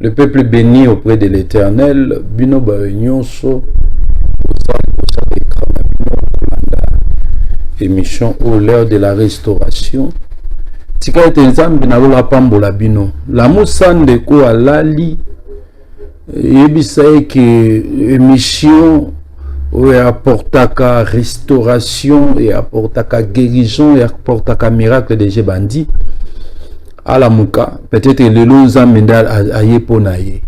Le peuple béni auprès de l'Éternel, bino ba nyonso émission au l'heure de la restauration. Tika ete nzambe na lola pambola bino. La musande ko alali yebisa eke émission où apportaka restauration et apportaka guérison et apportaka miracle de Jebandi à la muka peut-être le loza mendal aye ponaye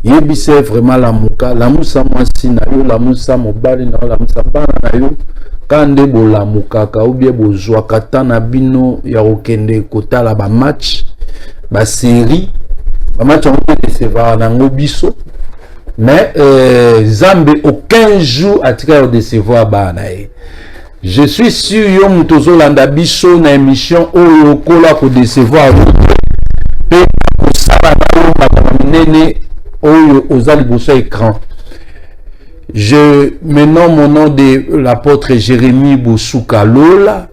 yebise vraiment la muka la musa mwasi na yo la musa mobali na la musa bana na yo kande bola mukaka ou bien bozwa kata na bino ya okende kotala ba match ba série ba match on peut décevoir na ngobiso. Mais Zambe aucun jour a tiré au décevoir banae. Je suis sûr yo mutozo landa biso na émission o kola ko décevoir pe ko sala ba nene o ozali boso écran. Je me nomme mon nom de l'apôtre Jérémie Boussouka Lola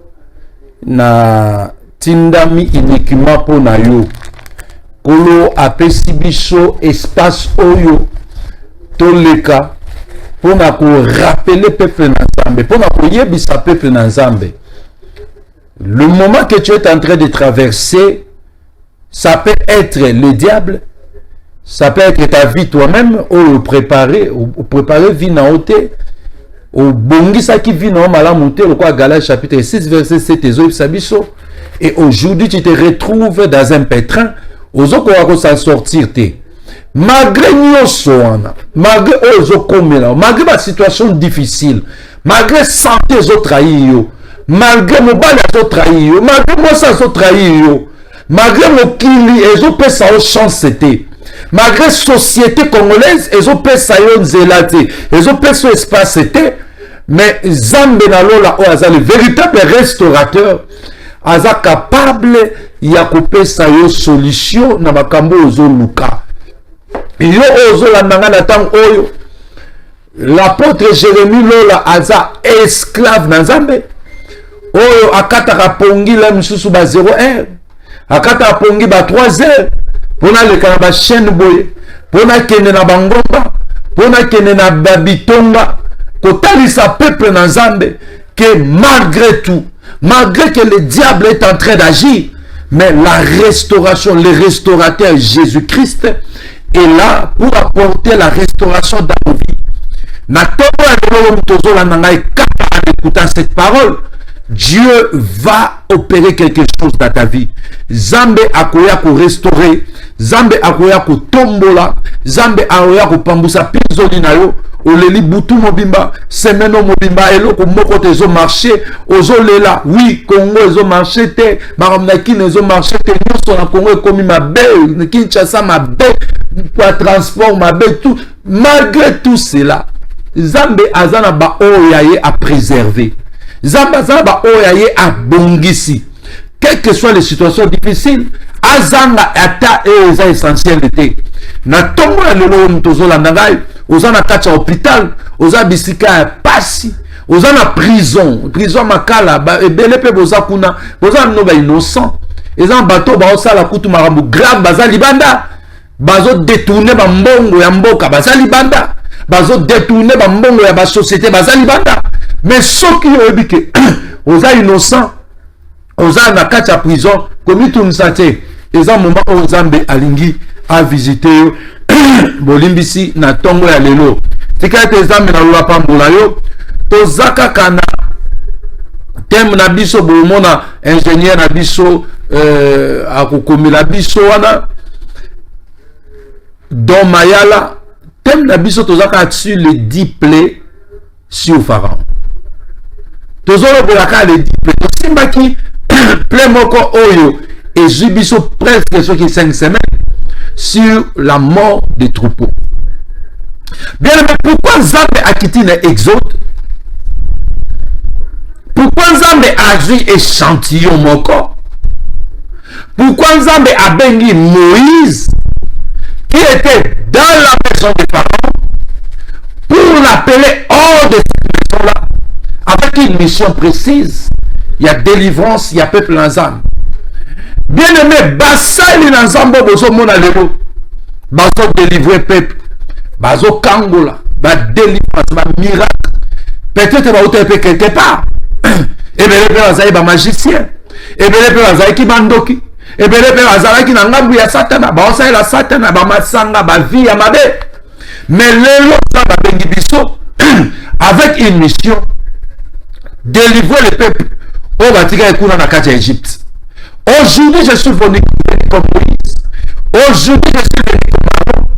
na tindami uniquement pour na yo kolo apesi biso espace oyo toleka pour rappeler peuple Nzambe, pour yebisa peuple Nzambe. Le moment que tu es en train de traverser, ça peut être le diable, ça peut être ta vie toi-même, ou préparer vie na ote, ou bongisa qui vit na malamoute, le quoi Galates chapitre 6 verset 7 et aujourd'hui tu te retrouves dans un pétrin, aux autres s'en sortir malgré malgré malgré la situation difficile, malgré santé zo trahi malgré mobali zo trahi malgré moi ça zo trahi malgré mokili ezo pesa o chance malgré société congolaise ezo pesa yo nzela te ezo pesa espace mais Zambe na lola o aza le véritable restaurateur aza capable ya kopesa yo solution na makambo ozo luka. Yo ozo la nangana tang oyo l'apôtre Jérémie lola aza esclave na Nzambe oyo akata pongi la misusu ba 0h akata pongi ba 3h pona le ba chaîne boye pona kende na bangomba pona kende na babitonga kotalisa peuple na Nzambe que malgré tout, malgré que le diable est en train d'agir, mais la restauration, le restaurateur Jésus-Christ est là pour apporter la restauration dans nos vies. En écoutant cette parole, Dieu va opérer quelque chose dans ta vie. Zambe akoya ko restaurer, Zambe akoya ko tombola, Zambe akoya ko pambusa pinzoli na yo, oleli butu mobimba, semeno mobimba, eloko moko te zo marché, ozo lela, oui, Congo ezo marché te, maramnaki nezo marché te, nyonso na Congo ekomi mabe, Kinshasa mabe, pour transport mabe, tout. Malgré tout cela, Zambe azana ba oyaye a préserver. Zambe azana ba oyaye a bongisi. Quelles que soient les situations difficiles, azanga ata eza essentiel te. Na tongo ya lelo mtozo la nangai, ozana kacha hôpital, oza bisika ya pasi, ozana prison makala, ebele pe boza kuna, boza no ba innocent. Ezan bato ba osala kutu marambo grave baza libanda, bazo détourner ba mbongo ya mboka baza libanda. Bazo détourner ba mbongo ya ba société baza libanda. Mais ceux qui ont dit que oza innocent, oza na kacha prison, comme tout nsate, eza moment où Zambe alingi a visiter bolimbisi na tongo ya lelo. Tika te Zambe na lula pambola yo, tozaka kana tem na biso bomona ingénieur na biso akokomela biso wana Don Mayala tem na biso tozaka sur les 10 plaies sur Pharaon. Tozolo bolaka les 10 plaies. Tosimbaki plaie moko oyo et jubiso presque ce qui 5 semaines sur la mort des troupeaux. Bien aimé, pourquoi Zambe a quitté l'exode? Pourquoi Zambe a dit échantillon moko? Pourquoi Zambe a béni Moïse qui était dans la maison de Pharaon pour l'appeler hors de cette maison-là avec une mission précise? Il y a délivrance, il y a peuple ensemble. Bien aimé, basali l'ensemble bozo mona lelo. bazo délivrer peuple, bazo kangola, ba délivrance, ba miracle. Peut-être ba otepe quelque part. Et bien les bazali ba magicien. Et bien les bazali ki bandoki. Et bien les bazali ki na ngambu ya satana, ba osala la satana, ba masanga, ba vie ya mabe. Mais les lots ba bengi biso avec une mission, délivrer le peuple. Oh batika ekuna na kati ya Égypte. Aujourd'hui je suis venu comme Moïse. Aujourd'hui je suis venu comme Aaron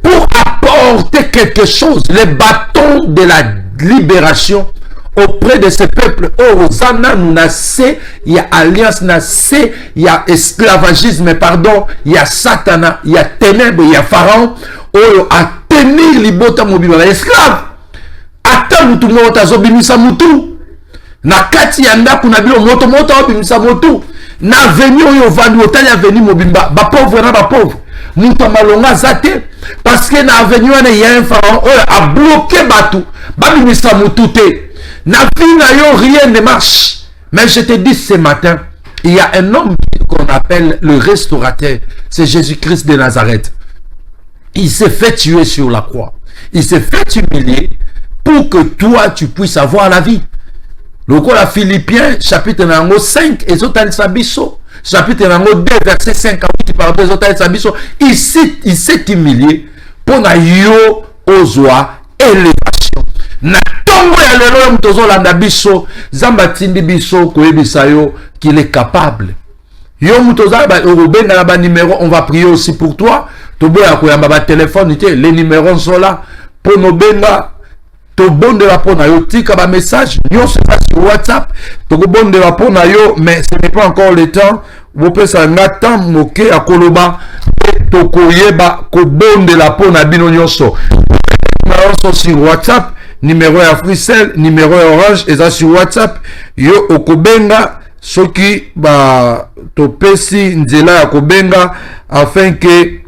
pour apporter quelque chose, les bâtons de la libération auprès de ce peuple. Oh, Hosanna, nous nassé, il y a alliance nassé, il y a esclavagisme, pardon, il y a Satana, il y a ténèbres, il y a Pharaon. Oh, à tenir libota mobile, esclave. Ata mutu mota zobimisa mutu. Na kati ya ndaku na bilo moto obimisa motu. Na veni oyo vandu otali aveni mobimba, ba pauvre na ba pauvre. Mutu malonga zate parce que na veni wana il y a un pharaon oyo a bloqué batu. Ba bimisa mutu te. Na vie na yo rien ne marche. Mais je te dis ce matin, il y a un homme qu'on appelle le restaurateur, c'est Jésus-Christ de Nazareth. Il s'est fait tuer sur la croix. Il s'est fait humilier pour que toi tu puisses avoir la vie. Le col à Philippiens, chapitre 5, et Sabiso, chapitre 2, verset 5 à 8, par Sabiso, il s'est humilié pour na yo ozwa élévation. Na tongo ya lelo mtozo landa biso, zamba tindi biso koyebisa yo qu'il est capable. Yo mtoza ba obenga ba numéro, on va prier aussi pour toi. Tobo ya koyamba ba téléphone, les numéros sont là pour nos benga. To bonde la pona yo tika ba message yo se passe sur WhatsApp to bonde la pona yo, mais ce n'est pas encore le temps. Vous pouvez ça ngata moke akoloba to koyeba ko bonde la pona bino nyonso. Numéro sur WhatsApp, numéro ya Fricel, numéro ya Orange eza sur WhatsApp. Yo okobenga soki ba to pesi nzela ya kobenga afin que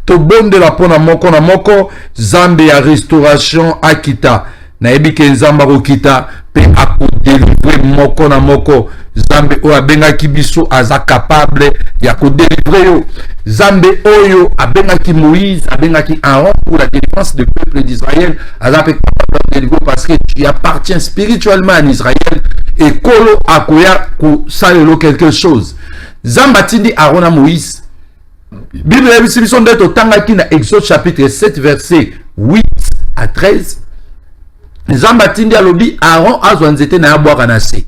to bonde la pona moko na moko zambe ya restauration akita na ebi ke nzamba kokita pe akodélivrer moko na moko zambe oyo abengaki biso aza capable ya kodélivrer yo. Zambe oyo abengaki Moïse, abengaki Aaron pour la défense du peuple d'Israël, aza pe capable de délivrer parce que tu appartiens spirituellement à Israël et kolo akoya ko salelo quelque chose. Zamba tindi Aaron à Moïse. Bible ya bisibison d'être tangaki na Exode chapitre 7 verset 8 à 13. Zamba tindi alobi Aaron azwa nzete na abwaka na se.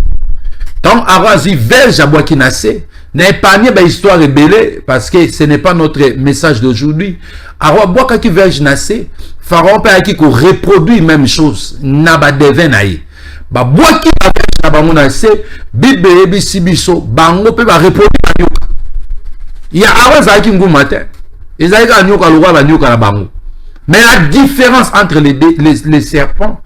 Tant Aaron azwi verge abwaki na se, na épargné ba histoire rebelle parce que ce n'est pas notre message d'aujourd'hui. Aaron abwaka ki verge na se, Pharaon pa ki ko reproduit même chose na ba devin na ye. Ba bwaki ba verge na bango na se, Bible ya bisibiso bango pe ba reproduit ba nyoka. Il y a Aaron Zaki Ngouma te. Ezaki a nyoka lwa ba nyoka na bango. Mais la différence entre les serpents,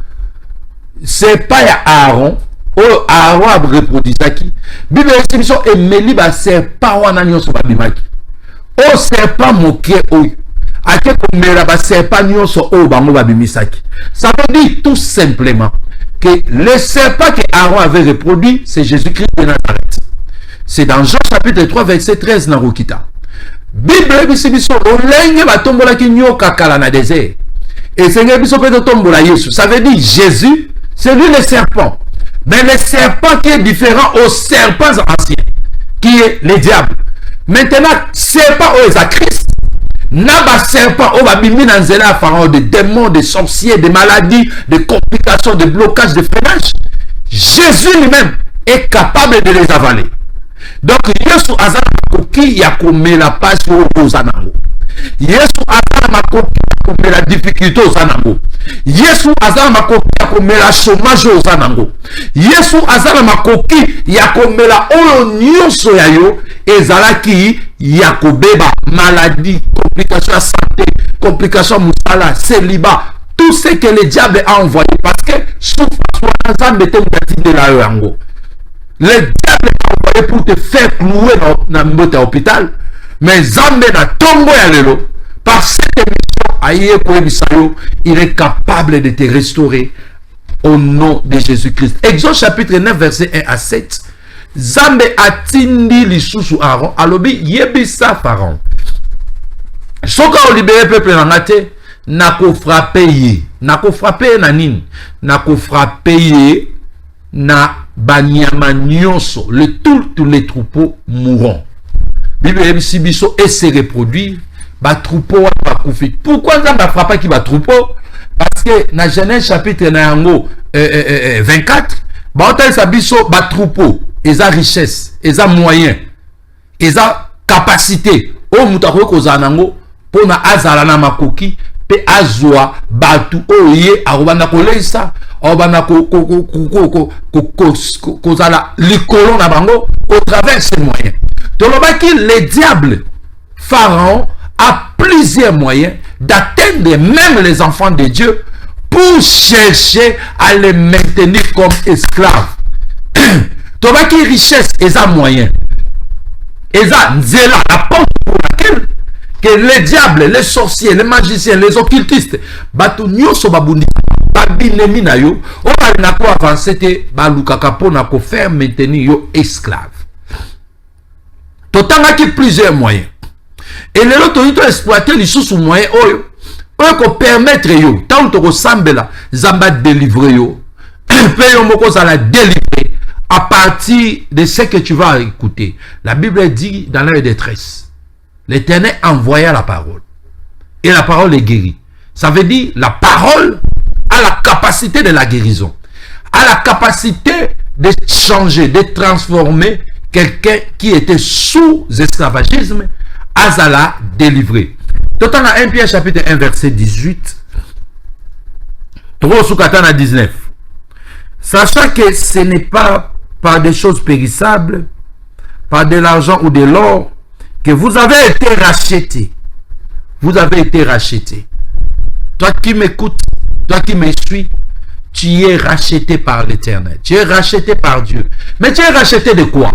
c'est pas ya Aaron. Oh, Aaron a reproduit Zaki. Bible exhibition et meli ba serpent wana nyonso ba bimaki. Oh serpent moke oyo. Ake ko mera ba serpent nyonso o bango ba bimisaki. Ça veut dire tout simplement que le serpent que Aaron avait reproduit, c'est Jésus-Christ de Nazareth. C'est dans Jean chapitre 3 verset 13 na Rokita. Bible bisibiso olenge batombola ki nyoka kala na désert. Et Seigneur biso peut tombola Yesu. Ça veut dire Jésus, c'est lui le serpent. Mais le serpent qui est différent aux serpents anciens, qui est le diable. Maintenant, serpent au Christ. Naba serpent au babimi na nzela pharaon, de démons, de sorciers, de maladies, de complications, de blocages, de freinage. Jésus lui-même est capable de les avaler. Donc, Yesu azana makoki ya komela pasi ozanango. Yesu azana makoki ya komela difficulté ozanango. Yesu azana makoki ya komela chômage ozanango. Yesu azana makoki ya komela oyo nyonso ya yo ezalaki ya kobeba maladie, complication ya santé, complication musala, célibat, tout ce que le diable a envoyé parce que souffrance wana nzambe te mutindi la yo yango. Le diable a envoyé pour te faire clouer dans le hôpital. Mais Zambé na tombo ya lelo, par cette émission, il est capable de te restaurer au nom de Jésus-Christ. Exode chapitre 9, verset 1 à 7. Zambé atindi lisusu Aaron, alobi yebisa Pharaon. soka o libéré peuple nangate na ko frapper ye na nini na ko frapper ye na banyama nyonso tous les troupeaux mourront. Bible sibiso et se reproduire ba troupeau va koufi. Pourquoi ça va frapper qui va troupeau? Parce que dans Genèse chapitre 24 ba hotel sabiso ba troupeau eza richesse eza moyen eza capacité o mutako kozana nango pona azala na makoki pe azwa batu oye arobana kolesa obana kozala likolo na bango au travers ces moyens. Tolobaki le diable Pharaon a plusieurs moyens d'atteindre même les enfants de Dieu pour chercher à les maintenir comme esclaves. Tolobaki richesse et un moyen. Et ça, nzela, la porte pour laquelle que les diables, les sorciers, les magiciens, les occultistes, batu nyoso babundi, babinemi na yo, on va ko avancer te balukaka pona ko faire maintenir yo esclave. Totangaki plusieurs moyens. Et les autres ont exploité les sous moyens oyo, ko permettre yo, tant to sambela, zamba délivrer yo, pe yo moko za la délivrer. À partir de ce que tu vas écouter, la Bible dit dans la détresse, l'Éternel envoya la parole. Et la parole est guérie. Ça veut dire la parole a la capacité de la guérison. A la capacité de changer, de transformer quelqu'un qui était sous esclavagisme à la délivrer. Tout en 1 Pierre chapitre 1 verset 18. 3 sous 19. Sachant que ce n'est pas par des choses périssables, par de l'argent ou de l'or, que vous avez été rachetés. Vous avez été rachetés. Toi qui m'écoutes, toi qui me suis, tu es racheté par l'Éternel. Tu es racheté par Dieu. Mais tu es racheté de quoi?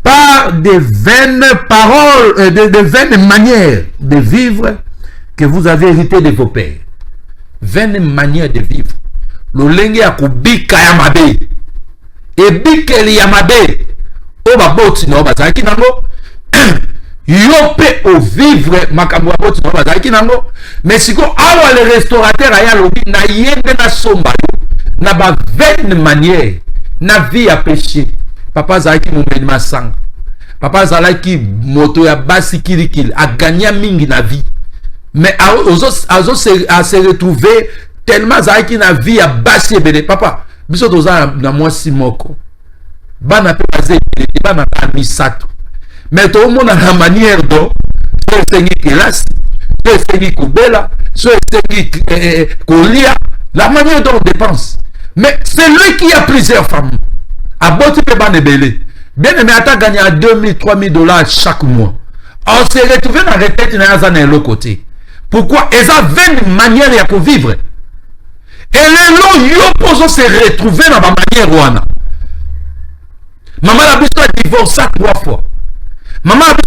Par des vaines paroles, de vaines manières de vivre que vous avez hérité de vos pères. Vaines manières de vivre. Lolenge ya kubika ya mabe. E bikeli ya mabe. O baboti na bazaki nango. Yope o vivre makambo baboti na bazaki nango. Mais siko awa le restaurateur aya lobi na yende na somba yo. Na ba vaine manière. Na vie à péché. Papa zaki mumeni masanga. Papa zalaki moto ya basi kilikili. A gagné mingi na vie. Mais à se retrouver tellement zaki na vie à basi ebele. Papa, biso toza na mwasi moko. Bana pe baze bana na misato. Mais tout le monde a la manière dont so esengi kelasi, so esengi kubela, so esengi kolia, la manière dont on dépense. Mais c'est lui qui a plusieurs femmes. A boti pe bana ebele. Bien aimé, à gagné à 2000, 3000 $ chaque mois. On s'est retrouvé dans la retraite de l'autre côté. Pourquoi? Ils avaient une manière de vivre. Et les lots, ils se retrouver dans la manière ouana. Maman a divorcé 3 fois. Maman a dit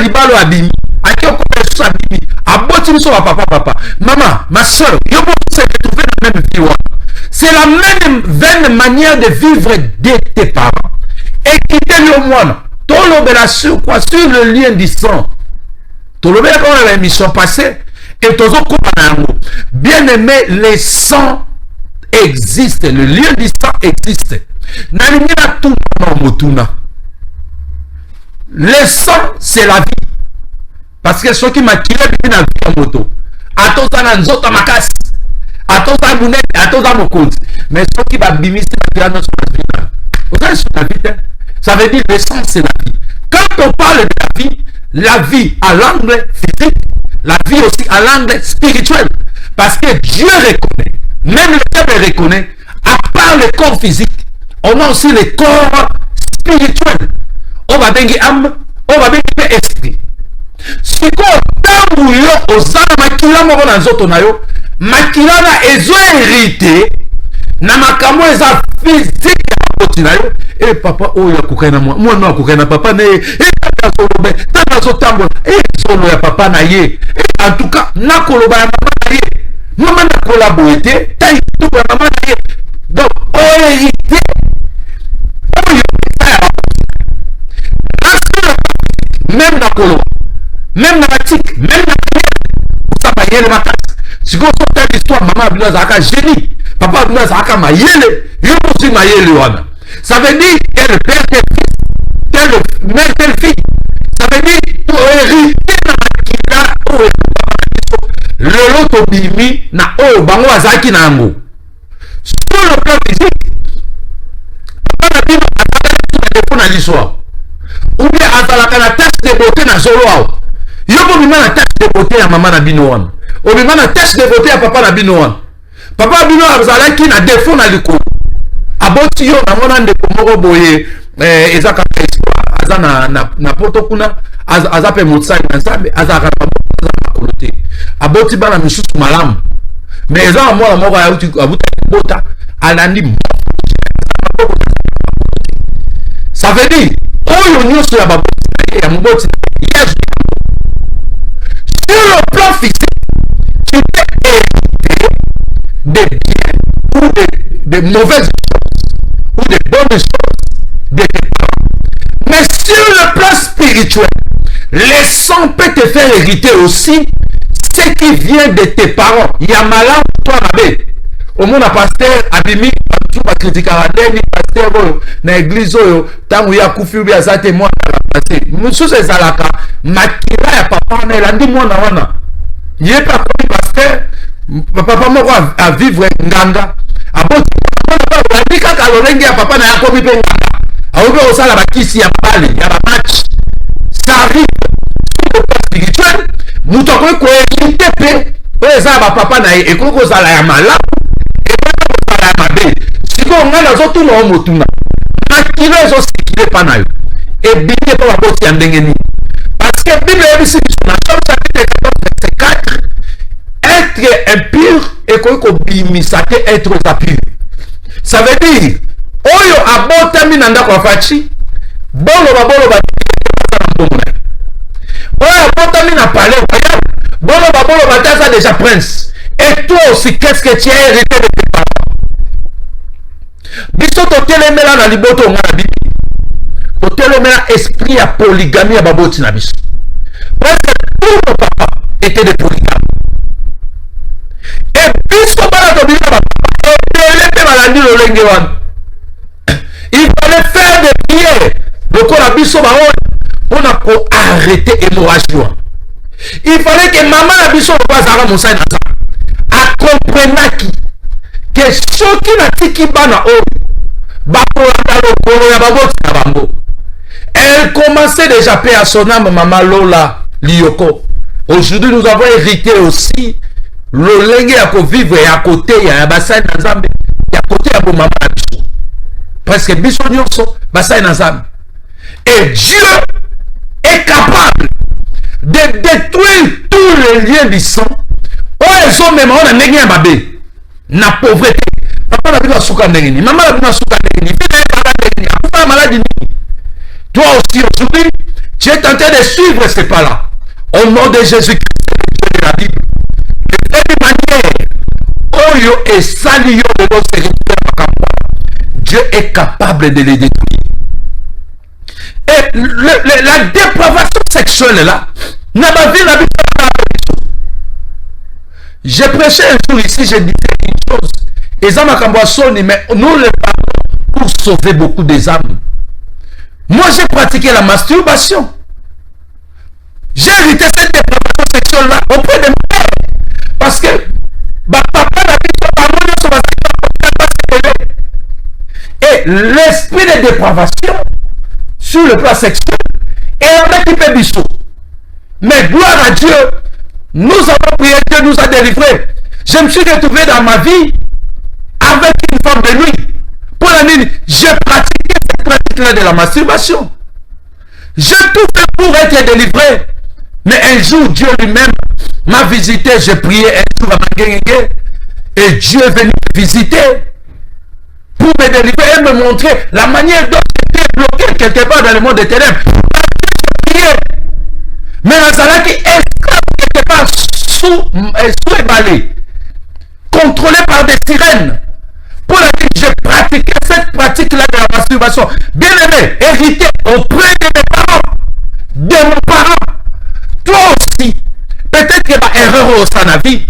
libalo abimi. Aki okopesa abimi. Aboti miso wa papa. Maman, ma soeur, ils se retrouver dans la même vie ouana. C'est la même vaine manière de vivre de tes parents. Et quitter le moine. Tolobela sur quoi? Sur le lien du sang. Tolobela quand on a l'émission passée. Et tozo kupanango. Bien aimé, le sang existe. Le lien du sang existe. Nalimina tout motuna. Le sang, c'est la vie. Parce que ceux qui m'a tiré la vie en moto. Atozana nzota makasi. Atoza munene, atoza mokonzi. Mais ceux qui m'a bimisi la vie sur la vie. Vous savez sur la vie, ça veut dire le sang, c'est la vie. Quand on parle de la vie à l'angle physique, la vie aussi à l'angle spirituel. Parce que Dieu reconnaît, même le diable reconnaît, à part le corps physique, on a aussi le corps spirituel. On va dire âme, on va dire esprit. Si on tambu yo ozana makila moko na nzoto na yo, makila na ezo hérité na makambo eza physique na yo. Eh papa oyo akukana moi no akukana papa na ye. Tata zotambo solo ya papa na ye. En tout cas, na koloba ya mama na ye. Mama na collaboré ta ya mama na ye. Donc, on hérité même dans Kolo, même dans la tique, même dans la mayele makasi. Si vous sortez l'histoire, maman Abino Zaka génie, papa Abino Zaka mayele, yo aussi mayele wana. Ça veut dire que le père tel fils, tel mère tel fille. Ça veut dire pour hériter dans la le lot bimi na o bango azaki na ngo. Sur le plan physique, papa Abino Zaka na l'histoire. Ou bien azalaka na test de beauté na zolo ao. Yo ko bima na test de beauté ya maman Abino wana. O bima na test de beauté ya papa Abino wana. Papa Abino azalaki na défaut na likolo. Aboti yo na mona ndeko moko boye ezaka aza na poto kuna aza pe motsai na nzambe azaka na kolote. Aboti bana misusu malamu. Mais eza mwana moko ya abuta bota alandi. Ça veut dire oyo nyonso ya baboti ya mboti sur le plan physique tu peux hériter des biens ou des mauvaises choses ou des bonnes choses de tes parents. Mais sur le plan spirituel, les sangs peut te faire hériter aussi ce qui vient de tes parents. Il y a malin toi Rabé. Au monde a pasteur abimi tout ba critiquer ndeni pasteur na église oyo tangu ya kufi bi azate mwana passé. Musu se zalaka makila ya papa na elandi mwana wana. Yé pas comme pasteur papa moko a vivre nganga. Aboti mwana ba ndika kalolenge ya papa na yakomi pe nganga. Aobe osala bakisi ya pale ya ba match. Ça arrive sur le plan spirituel. Mutoko ko hériter pe. Eza ba papa na ekoko zala ya malamu. Si on a la zone au motuna, makilo ezo sikile pana yo. Et bien pas boti andengeni. Parce que Bible est ici dans Job chapitre 14 verset 4, être impur et ko bimisate être impur. Ça veut dire oyo abota minanda kwa fachi, bolo ba oyo abota mina parler royal, bolo ba tasa déjà prince. Et toi aussi qu'est-ce que tu as hérité de tes parents? Biso totelemela na liboto ngana bibi. Totelemela esprit à polygamie à baboti na biso. Parce que tous nos papas étaient des polygames. Et biso bala to bina papa et malandi lo lenge wan. Il fallait faire des prières. Le corps a biso baon on a pour arrêter l'hémorragie. Il fallait que maman la biso pas zara mon sai na ça. A comprendre qui que ceux qui n'a tiki bana elle commençait déjà à payer à son âme maman Lola Lioko. Aujourd'hui nous avons hérité aussi le lengue à vivre et à côté il y a un bassin d'Azambe et à côté il y a maman Biso presque Biso Nyonso bassin d'Azambe et Dieu est capable de détruire tous les liens du sang. Oh ils sont même on a négé un babé na pauvreté. Papa n'a pas souka ndengeni, maman n'a pas souka ndengeni, fille n'a pas ndengeni, pas maladie. Toi aussi aujourd'hui, tu es tenté de suivre ces pas-là. Au nom de Jésus-Christ, de la Bible. De cette manière, Oyo et Salio de nos serviteurs, Dieu est capable de les détruire. Et la dépravation sexuelle là, n'a pas vu la Bible. J'ai prêché un jour ici, je disais une chose. Les âmes à sonné, mais nous les parlons pour sauver beaucoup des âmes. Moi, j'ai pratiqué la masturbation. J'ai hérité cette dépravation sexuelle-là auprès de ma mère. Parce que papa n'a et l'esprit de dépravation sur le plan sexuel est un petit peu bissou. Mais gloire à Dieu, nous avons prié, Dieu nous a délivrés. Je me suis retrouvé dans ma vie avec une femme de nuit. Pour la nuit, j'ai pratiqué cette pratique-là de la masturbation. J'ai tout fait pour être délivré. Mais un jour, Dieu lui-même m'a visité. J'ai prié un jour à Manguengue. Et Dieu est venu me visiter pour me délivrer et me montrer la manière dont j'étais bloqué quelque part dans le monde des ténèbres. J'ai prié. Mais Nazalaki est quelque part sous éballé, contrôlé par des sirènes. Pour laquelle j'ai pratiqué cette pratique-là de la masturbation. Bien aimé, hérité auprès de mes parents, de mon erreur ça na vie.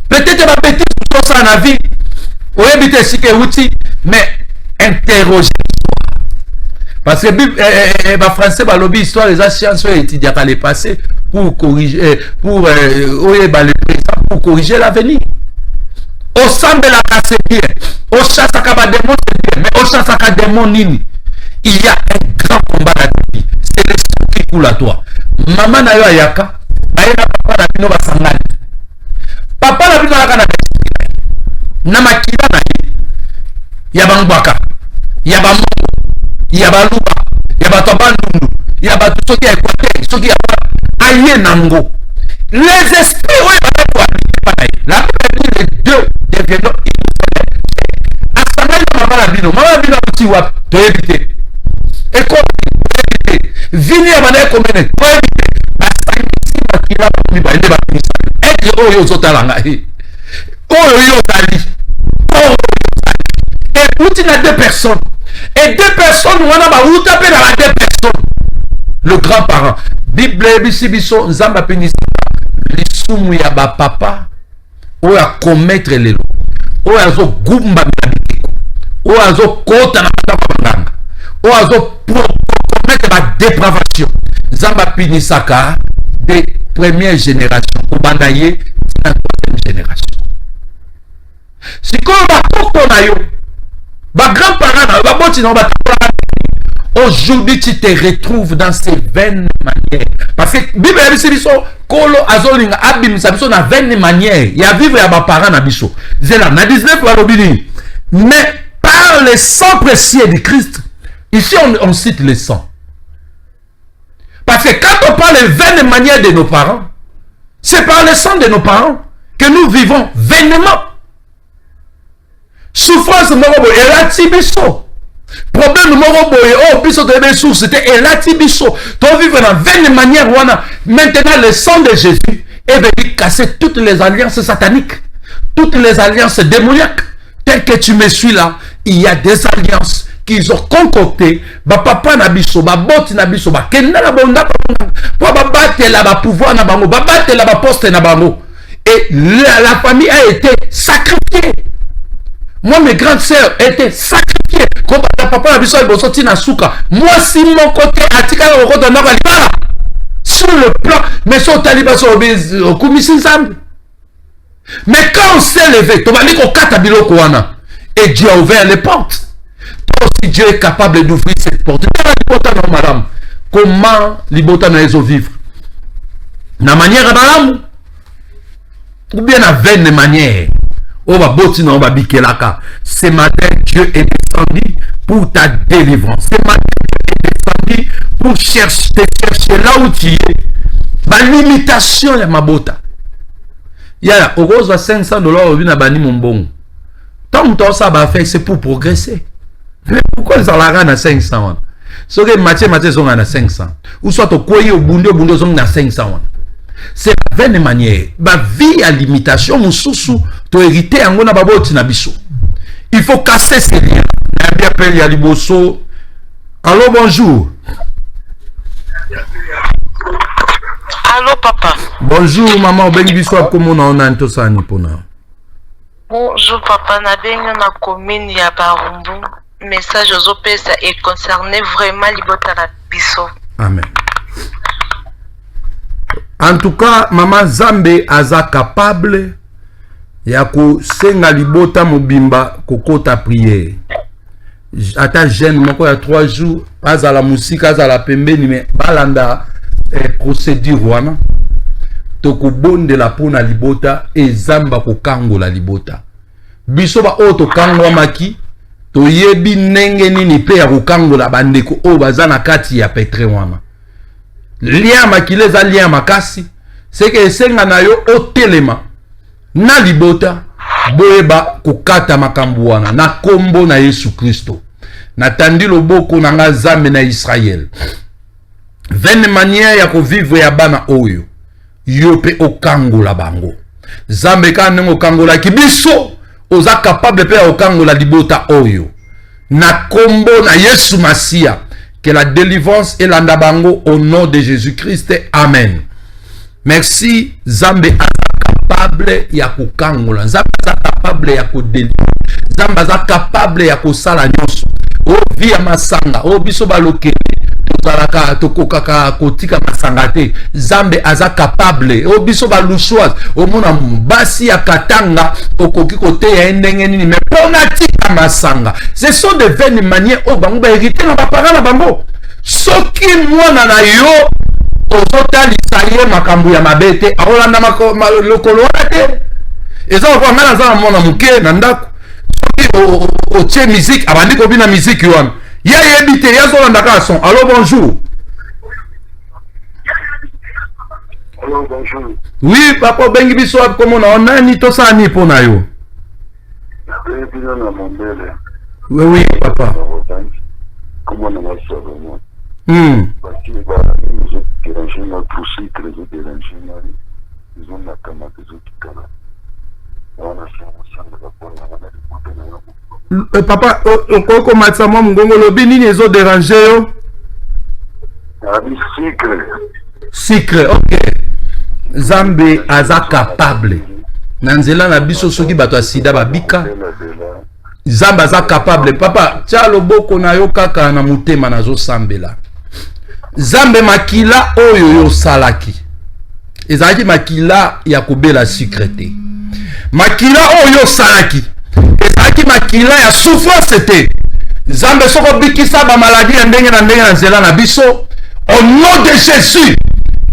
Peut-être ma bêtise ça na vie. Ou éviter si que outil, mais interroger l'histoire. Parce que les Français ba lobby histoire les sciences étudiants à les passer pour corriger pour corriger l'avenir. Au semble la casse bien, au chasse à démon c'est bien, mais au chasse à démon nini. Il y a un grand combat à vie. C'est l'esprit qui coule à toi. Maman na yo ayaka, baïna papa na bino basangani. Papa na bino ayaka na makila na ye. Yaba mbaka, yaba mongo, yaba luba, yaba tobandu, yaba soki ya équateur, soki ya aye nango. Les esprits ouais la Bible les deux deviennent innocents. Asangani na mama bino uti wapi to éviter. Et comme vini ya bana komene to éviter. Basangisi makila mi ba ende ba misa. Et oyo zotalanga oyo yo tali. Et outi na deux personnes. Et deux personnes wana ba uta pe na deux personnes. Le grand-parent. Bible bisibiso nzamba penisa. Lisumu ya ba papa ou à commettre les lois, ou à zo gumba mabiko, ou à zo kota na banganga, ou à zo commettre la dépravation. Zamba pinisaka des premières générations, ou bandaye la troisième génération. Si comme ba koko na yo, ba grand-parents na ba boti na ba aujourd'hui tu te retrouves dans ces vaines manières. Parce que Bible a dit Kolo azolinga abim sabiso na 20 manières. Il y a vivre ya ba parents na biso. Zela na 19 warobini. Mais par le sang précieux de Christ, ici on cite le sang. Parce que quand on parle des 20 manières de nos parents, c'est par le sang de nos parents que nous vivons vainement. Souffrance morobo elati biso. Problème numéro boy, oh, biso de mes sources, c'était elati biso. Toi vivre dans 20 manières, wana. Maintenant, le sang de Jésus est venu casser toutes les alliances sataniques, toutes les alliances démoniaques. Tel que tu me suis là, il y a des alliances qu'ils ont concoctées. Ba papa na biso, ba boti na biso, ba kenda na bonda, ba battre la ba pouvoir na bango, ba battre la ba poste na bango. Et la famille a été sacrifiée. Moi, mes grandes sœurs étaient sacrifiées. Quand papa a vu ça, ils sorti na souka. Moi, si mon côté atika au côté na balibala. Sur le plan, mais son taliban au commission Sam. Mais quand on s'est levé, tu vas dire qu'on kata biloko wana. Et Dieu a ouvert les portes. Toi aussi, Dieu est capable d'ouvrir cette porte. Madame, comment libota na ezo vivre? Na manière madame, ou bien na vaine manière. Ce matin, Dieu est descendu pour ta délivrance. Ce matin, Dieu est descendu pour te chercher là où tu es. Ma limitation, il y a ma bota. Il y a au rose $500 au vin à bani mon bon. Tant que ça va faire, c'est pour progresser. Mais pourquoi ça la rend à 500? Ce que Mathieu sont à 500. Ou soit au coyer au bundo sont à 500. C'est la vaine manière. Ma vie à limitation, mon sous to hériter en gona baboti na biso. Il faut casser ces liens. Nabi appelle Yaliboso. Allô, bonjour. Allô, papa. Bonjour, maman. Bengi biso comment on a tout ça ni pona. Bonjour, papa. Na bengi na commune ya Barumbu. Message aux OPS et concerné vraiment libota na biso. Amen. En tout cas, maman Zambe aza capable ya ko senga libota mobimba kokota prière. Ata jeune moko ya 3 jours aza la musique aza la pembeni mais balanda procédure wana to ko bonde la pona libota e zamba ko kango la libota. Biso ba oto kango maki to yebi nenge nini pe ya ko kango la bandeko o bazana kati ya petre wana. Lien makile za lien makasi c'est que senga na yo otelema na libota boeba kokata makambo wana na kombo na Yesu Kristo natandi loboko na nga Zambe na Israël 20 manière ya ko vivre ya bana oyo yo pe okangola bango Zambe ka nengo kangola kibiso oza capable pe okangola libota oyo na kombo na Yesu Masia. Que la délivrance et l'andabango au nom de Jésus-Christ. Amen. merci Zambe capable ya kokangola, Nzambe aza capable ya kodeli, Nzambe aza capable ya kosala nyonso. O via masanga, o biso balokele, tozalaka tokokaka kotika masanga te. Nzambe aza capable, o biso balushwa, o mona basi ya katanga okoki kote ya ndenge nini, mais pona tika masanga. Ce sont des vaines manières o bango ba hériter na ba parents na bango. Soki mwana na yo ozotalisa ye makambo ya mabete akolanda lokolo wana te. Eza kwa ngana za mwana muke na ndako soki otie musique abandi kobina musique wana ya yebi te yazolanda ka son. Allô, bonjour. Allô, bonjour. Oui, papa bengi biso comment on nani to sa ni pona yo. Oui, oui, papa. Comment on va ça vraiment? Parce que ils ont dérangé notre cycle, ils ont dérangé ils ont la caméra, ils ont tout ça. On a fait ensemble la papa, okoko matsama mungongo lobi nini ezo déranger yo? Cycle, ok. Zambe aza capable. Nanzela na biso soki bato asida babika. Zambe aza capable. Papa, tia loboko na yo kaka na mutema nazo sambela. Zambe makila oyo yo salaki. Ezalaki makila ya kobela secrete. Makila oyo salaki. Ezalaki makila ya souffrance te. Zambe soko bikisa ba maladie ya ndenge na nzela na biso. Au nom de Jésus,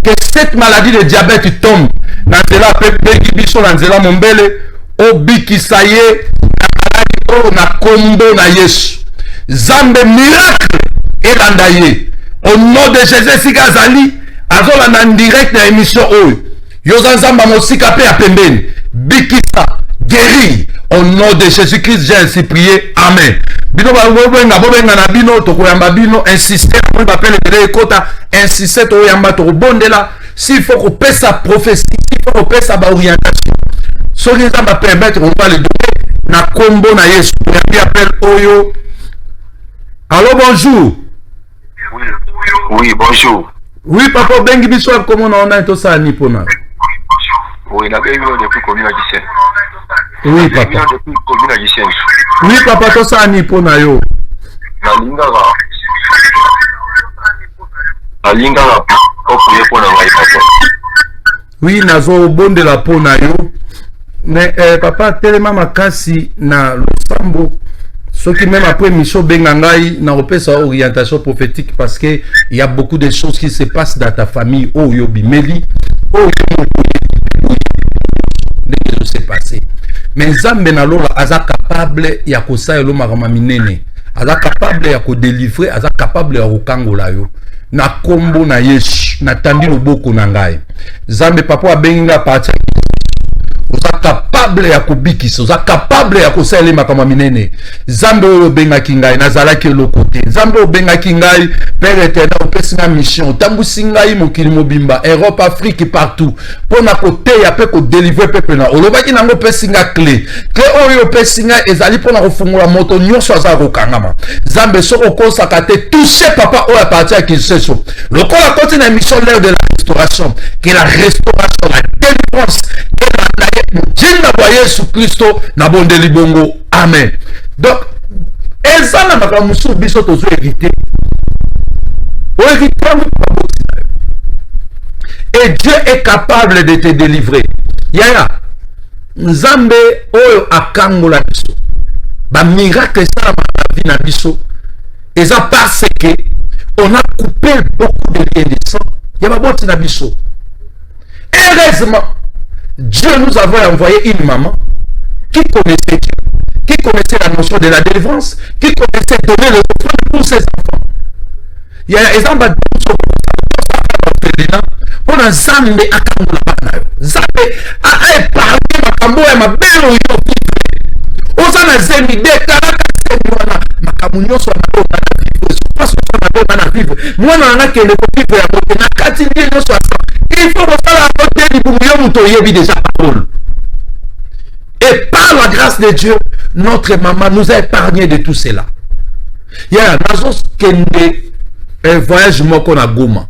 que cette maladie de diabète tombe. Na nzela pepe biso na nzela mombele. O bikisa ye na maladie o na kombo na Yesu. Zambe miracle elanda ye. Au nom de Jésus, si Gazali, azola na direct na émission oyo. Yoza nzamba mosika pe apembeni. Bikisa, guéri. Au nom de Jésus-Christ, j'ai ainsi prié. Amen. Bino bobenga na bino, tokoyamba bino, insister, on appelle le kota, insister to yamba to bondela. S'il faut qu'on paie sa prophétie, s'il faut qu'on paie sa orientation. Ce qui va permettre, on va le donner. Na kombo na Yesu. On appelle Oyo. Allô, bonjour. Oui, bonjour. Oui, papa, bengi biso comment on a tout ça ni pona. Oui, la bengi depuis combien de temps? Oui, papa. Depuis combien de temps? Oui, papa, tout ça ni pona yo. La linga pona papa. Oui, nazo bonde la pona yo. Mais papa telema makasi na losambo. Ce qui même après Micho Bengangai n'a pas sa orientation prophétique parce que il y a beaucoup de choses qui se passent dans ta famille. Oh yobi meli, oh yobi s'est passé. Mais Zambe na lola aza capable ya kosa elo marama minene. Aza capable ya ko délivrer, aza capable ya kokangola yo. Na kombo na Yesu, na tandi loboko na ngai. Zambe papa abenga parti. Oza capable ya kobikisa, oza capable ya kosala makama minene. Zambe oyo benga kingai nazalaki lokote. Zambe oyo benga kingai Père éternel opesi na mission. Tambusi ngai mokili mobimba, Europe, Afrique partout. Pona kote ya pe ko délivrer peuple na. Olobaki nango pesi nga clé. Clé oyo pesi nga ezali pona kofungola moto nyonso aza kokangama. Zambe soko kosaka te toucher papa oyo partir à Kinshasa. Lokola koti na mission l'heure de la restauration, que la restauration, la délivrance Jinda kwa Yesu Kristo na bonde libongo. Amen. Donc, ezana makamusu biso tozo éviter. Et Dieu est capable de te délivrer. Yaya, Nzambe oyo akangola biso. Ba miracle ça ma vie na biso. Et ça parce que on a coupé beaucoup de liens de sang. Yaba boti na biso. Heureusement, Dieu nous avait envoyé une maman qui connaissait Dieu, qui connaissait la notion de la délivrance, qui connaissait donner le soin pour ses enfants. Il y a un exemple de pour un Zambe akangola bana. Zambe a épargné makambo ya mabelo yo vivre. Osana zemi de karaka semwana makamunyo so na ona vivre. Parce que on a vivre. Moi na ke le vivre ya moto na kati ndio so asa. Il faut déjà parole. Et par la grâce de Dieu, notre maman nous a épargné de tout cela. Il y a un voyage moko na Goma.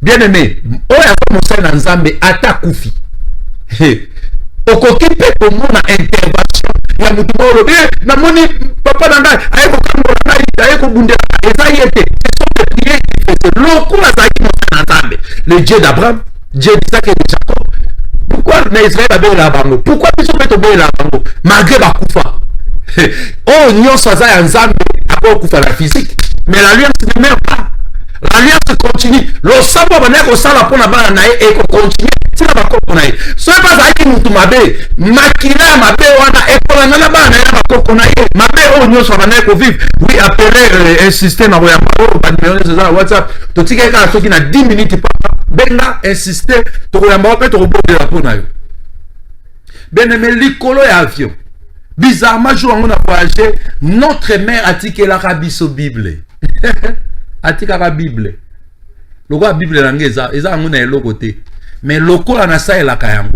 bien aimé oya mosala na nzambe ata kufi okoki mpe komona intervention ya mutu moko namoni papa na ngai aye kokambola ngai aye kobundela eza ye te ce sont des prières qui faisaient lokola azalaki mosala na nzambe le Dieu d'Abraham, Dieu d'Isaac et de Jacob. Pourquoi na Israël abela bango? Pourquoi biso mpe tobela bango malgré bakufa? Oh nyonso aza ya nzambe akokufa la physique, mais l'alliance ne meurt pas. L'alliance continue. Le savoir bana ko sala pona bana na e ko continue. Tina bakoko na e. So pas zaki mutu mabe, makina mabe wana e pona na bana na bakoko na e. Mabe o nyonso bana ko vivre. Oui, appeler insister na roya maro ba numéro za WhatsApp. To tika ka soki na 10 minutes pa benga insister to roya maro pe to robodela pona yo. Bien-aimé likolo ya avion. Bizarrement jour on a voyagé, notre mère a tiqué la rabiso Bible. Atika la Bible. Loko la Bible langeza, eza nguna elo côté. Mais loko la nasa la kayango.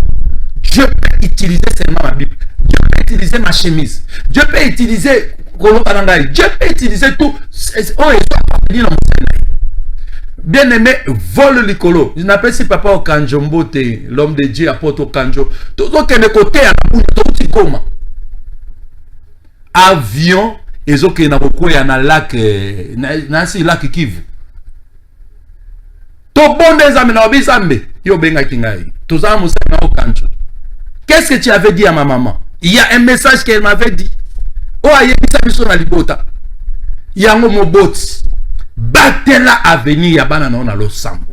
Dieu peut utiliser seulement ma Bible. Dieu peut utiliser ma chemise. Dieu peut utiliser kolo kanangai. Dieu peut utiliser tout. Oh, bien aimé, vole likolo. Je n'appelle si papa au kanjo mbote, l'homme de Dieu apporte au kanjo. Tout ce qui est côté à la boule, tout comment. Avion ezoke na boko ya na lac na si lac Kivu to bonde zambe na obizambe yo benga kingai to za musana okanjo. Qu'est-ce que tu avais dit à ma maman? Il y a un message qu'elle m'avait dit. Oh ayebisa biso na libota yango moboti batela avenir ya bana na losambo,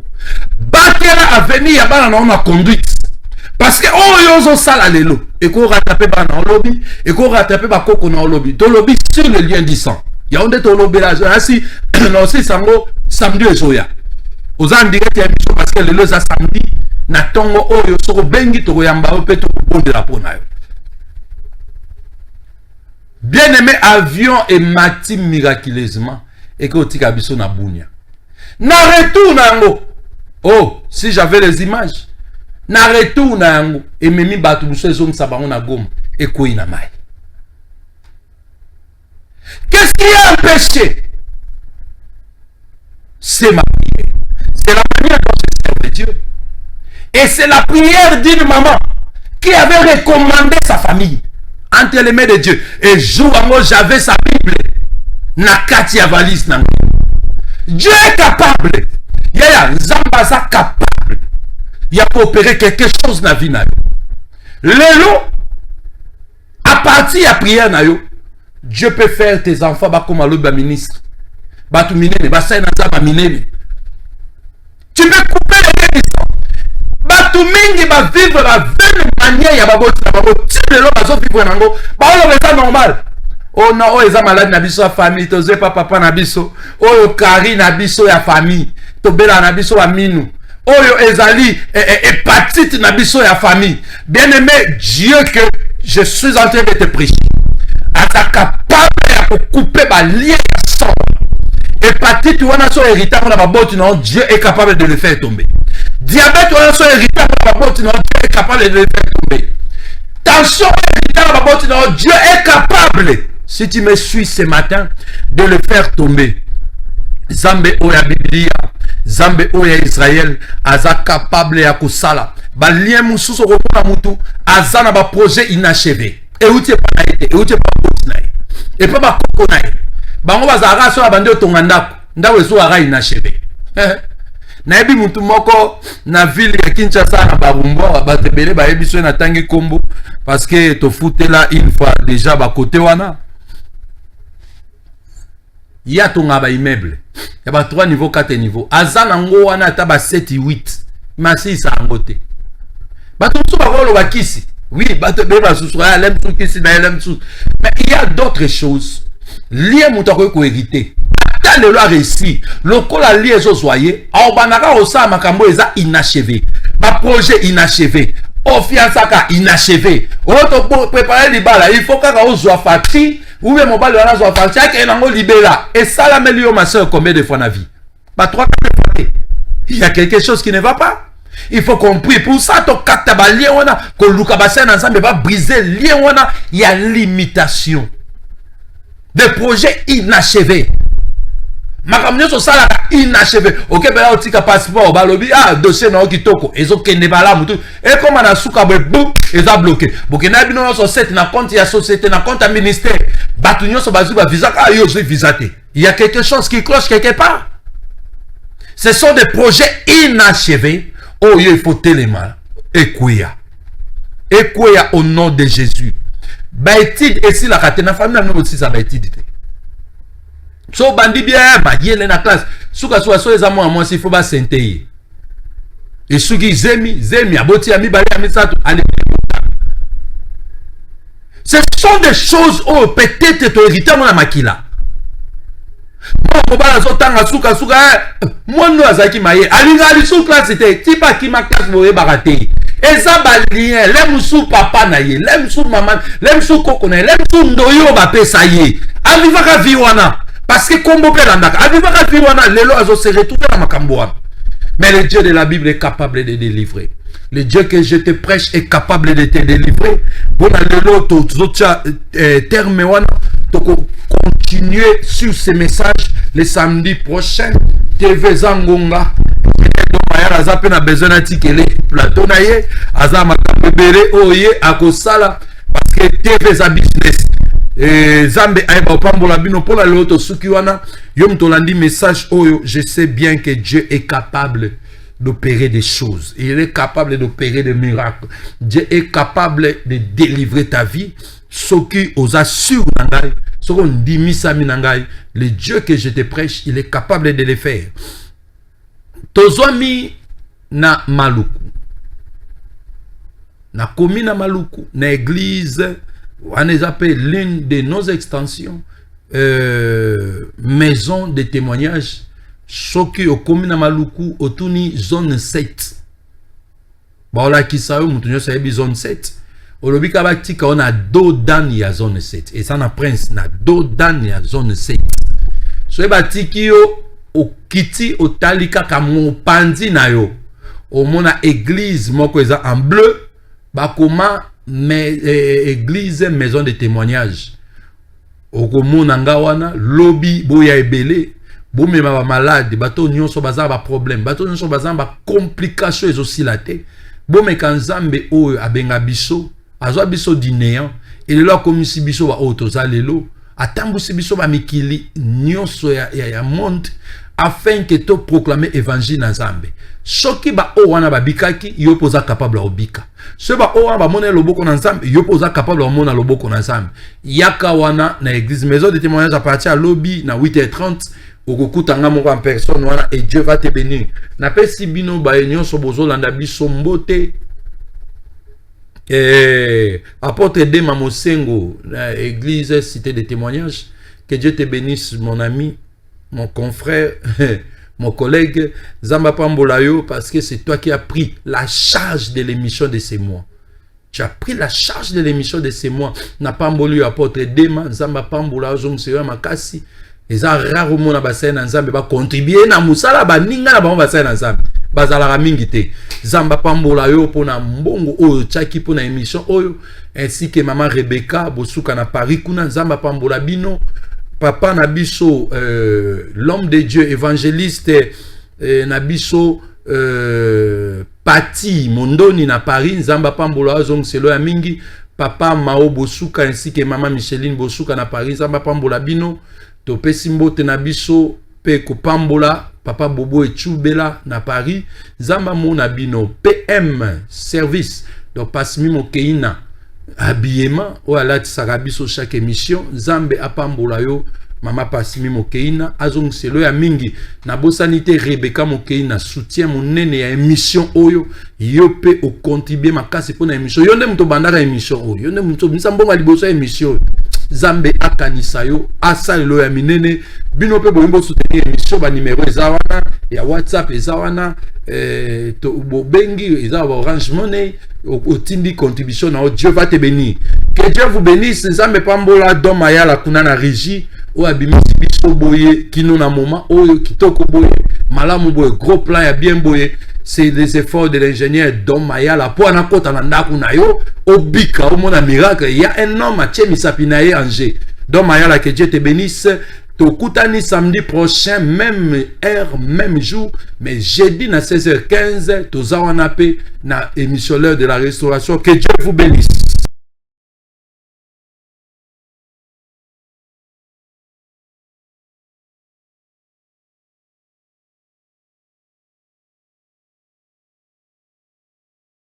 batela avenir ya bana na conduite. Parce que oh yozo sala lelo et qu'on rattrape ba na lobby et qu'on rattrape ba koko na lobby to lobby sur le lien du sang ya onde to lobby la asi non si sango samedi ezoya oza direct ya biso parce que lelo za samedi na tongo oyo soko bengi to yamba o peto bonde la pona yo. Bien aimé avion et mati miraculeusement et que otika biso na bunya na retour nango. Oh si j'avais les images na retour na yango ememi batu buso ezongisa bango na Goma ekoyi na mai. Qu'est-ce qui a empêché? C'est ma prière. C'est la manière dont je sers de Dieu. Et c'est la prière d'une maman qui avait recommandé sa famille entre les mains de Dieu. Et jour moi j'avais sa Bible na kati ya valise na. Dieu est capable. Yaya Nzamba sa capable. Il y a pour opérer quelque chose dans la vie. Lélo, à partir de la prière, Dieu peut faire tes enfants comme le ministre. Tu peux couper les bénissants. Tu peux vivre la même manière. C'est normal. Oh non, oh, ils sont malades, nabiso la famille, tu pas papa nabiso, oh, Kari nabiso la famille, tu bela nabiso aminu. Oyo ezali hépatite na biso ya famille. Bien aimé, Dieu que je suis en train de te prêcher. Ata capable de couper ba lien sang. Hépatite wana so héritage na baboti non, Dieu est capable de le faire tomber. Diabète wana so héritage na baboti non, Dieu est capable de le faire tomber. Tension héritage na baboti non, Dieu est capable, si tu me suis ce matin, de le faire tomber. Zambe oya Biblia, Zambe oya Israël, aza capable ya kusala. Ba lien mususu kokona mutu, aza na ba projet inachevé. Et où tu es pas été, et où tu es pas continué. Et pas ba kokonaï. Bango bazara so abande otongandako, ndawe so ara inachevé. Na ebi mutu moko na ville ya Kinshasa na Barumba, batebele ba ebi so na tangi kombo parce que to foutela une fois déjà ba côté wana. Il y a ton immeuble. Il y a 3 niveaux, 4 niveaux. Azan ango wana taba 7 8. Masi sa angote. Bato so ba rolo bakisi. Oui, bato beba susura lem sukisi na lem sus. Mais il y a d'autres choses. Lié mutako ko hériter. Ata le loi réussi. Lokola lié zo soyé, au banaka osa makambo eza inachevé. Ba projet inachevé. Ofiansaka inachevé. Oto préparer les balles, il faut kaka ozwa fati. Ou même mon bal de la zone française qui est en libéra. Et ça l'améliore ma soeur combien de fois dans la vie? Pas 3 4 fois. Il y a quelque chose qui ne va pas. Il faut qu'on prie pour ça. Ton katabali on a que Lukabasen ensemble va briser lien on a. Il y a limitation. Des projets inachevés. makambo so sala inachevé. OK, ben otika passeport balobi dossier na okitoko ezokende bala mutu et comme na suka bou eza bloqué. Bokena bino so set na compte ya société na compte ya ministère. Batu nyonso bazuba visa yo zo visa te. Il y a quelque chose qui cloche quelque part. Ce sont des projets inachevés. Oh, il faut téléma. Ekouya au nom de Jésus. Baïtid et si la katena famille n'a aussi sa baïtid. So bandi bien ba yele na classe. Suka so ezamo à moi s'il faut ba senteye. Et suki zemi aboti ami bali ami sato ali. Ce sont des choses où peut-être tu hérité mon makila. Bon bala zo tanga suka mono azaki maye alinga ali sous classe c'était tipa ki ma classe boye baraté. Eza balien lemsu papa na ye lemsu maman lemsu koko na lemsu ndoyo ba pesa ye avivaka viwana parce que kombo pe landaka avivaka viwana lelo azo se retrouver na makambo wana. Mais le Dieu de la Bible est capable de délivrer. Le Dieu que je te prêche est capable de te délivrer. Bon lelo to terme wana to continuer sur ces messages le samedi prochain. TV Zangonga aza pe na besoin na tikele plateau na ye aza makabebere oye akosala parce que TV za business zambe aiba opambola bino pona loto suki wana yo mtolandi message oyo. Je sais bien que Dieu est capable d'opérer des choses. Il est capable d'opérer des miracles. Dieu est capable de délivrer ta vie. Soki osa sur nangai soko ndimi sami nangai, le Dieu que je te prêche, il est capable de le faire. Tozwami na Maluku. Na komi na Maluku, na église, on appelle l'une de nos extensions, maison de témoignage, soki au komi na Maluku, otuni zone 7. Baola kisayo, mutunyo sayebi zone 7. Olobi kabatika on a do dan ya zone 7. Et ça na prince na do dan ya zone 7. So batiki yo okiti otalika kamo pandi na yo. Omona église moko eza en bleu. Bakoma église maison de témoignage. Okomona ngawana lobby boya ebele. Bomema ba malade, bato nyonso baza ba problème, bato nyonso baza ba complication ezosilate. Bomeka nzambe oyo abenga biso. Azwa biso di néant et le lo komisi biso ba otoza lelo atambusi biso ba mikili nyonso ya monde afin que to proclamer évangile na Nzambe. Soki ba o wana ba bikaki yo poza capable obika. So ba o wana ba mona loboko na Nzambe yo poza capable o mona loboko na Nzambe. Yaka wana na église maison de témoignage à partir à lobby na 8h30 okokutanga moko en personne wana et Dieu va te bénir. Na pesi bino ba nyonso bozolanda biso mbote. Apôtre Dema Mosengo, église cité de témoignages. Que Dieu te bénisse, mon ami, mon confrère, mon collègue Zamba Pambolayo, parce que c'est toi qui as pris la charge de l'émission de ces mois. Tu as pris la charge de l'émission de ces mois. N'a pas mbolu apôtre Dema Zamba Pambolayo Zomseyo Makasi. Les rarement na bassin na Nzambe ba contribuer na musala ba ninga na ba bassin na Nzambe. Bazala mingite Zamba Pambola yo pona mbongo oyo tchaki pona émission oyo ainsi que maman Rebecca bosuka na Paris kuna Zamba Pambola bino papa na biso l'homme de Dieu évangéliste na biso Pati Mondoni na Paris Zamba Pambola zong selo ya mingi papa Mao bosuka ainsi que maman Micheline bosuka na Paris Zamba Pambola bino to pesimbote na biso pe ko Pambola Papa Bobo et Choubela na Paris, Zamba Mona Bino, PM service, donc passe mi mokeina habillement, ou à la Sarabiso chaque émission, Zambe Apambola yo, Mama passe mi mokeina, Azong Selo ya mingi, na bosanité Rebecca mokeina, soutien mon nene ya émission oyo, yope au contribuer ma casse pour na émission, yonde mto bandara émission oyo, yonde mto misambonga liboso émission. Zambe akanisayo asalo ya minene bino pe boyimbo soutenir émission ba numéro ezawana ya WhatsApp ezawana to bobengi ezawa Orange Money otindi contribution na Dieu va te bénir. Que Dieu vous bénisse. Nzambe Pambola doma ya la kuna na régie o abimisi biso boye kino na moment oyo kitoko boye malamu boye gros plan ya bien boye. C'est les efforts de l'ingénieur Dom Mayala pour na kota na ndaku na yo obika au mona miracle. Il y a un homme à Tchemi Sapinaye Angers. Dom Mayala, que Dieu te bénisse. Tokutani samedi prochain, même heure, même jour, mais jeudi à 16h15, Toza Wanape, na émission l'heure de la restauration. Que Dieu vous bénisse.